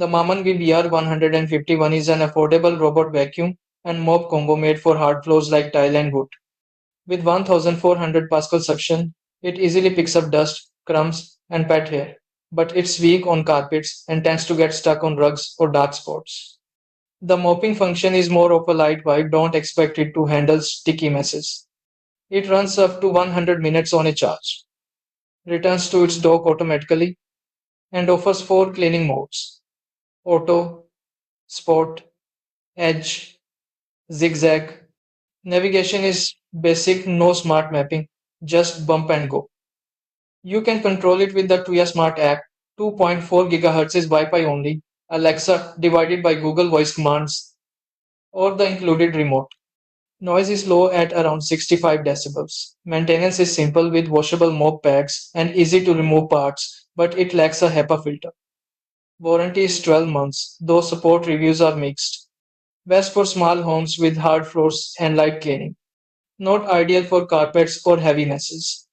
The MAMNV BR151 is an affordable robot vacuum and mop combo made for hard floors like tile and wood. With 1400 Pascal suction, it easily picks up dust, crumbs, and pet hair. But it's weak on carpets and tends to get stuck on rugs or dark spots. The mopping function is more of a light wipe, don't expect it to handle sticky messes. It runs up to 100 minutes on a charge, returns to its dock automatically, and offers 4 cleaning modes: auto, sport, edge, zigzag. Navigation is basic, no smart mapping, just bump and go. You can control it with the Tuya Smart app, 2.4 GHz is Wi-Fi only, Alexa divided by Google Voice commands, or the included remote. Noise is low at around 65 decibels. Maintenance is simple with washable mop pads and easy to remove parts, but it lacks a HEPA filter. Warranty is 12 months, though support reviews are mixed. Best for small homes with hard floors and light cleaning. Not ideal for carpets or heavy messes.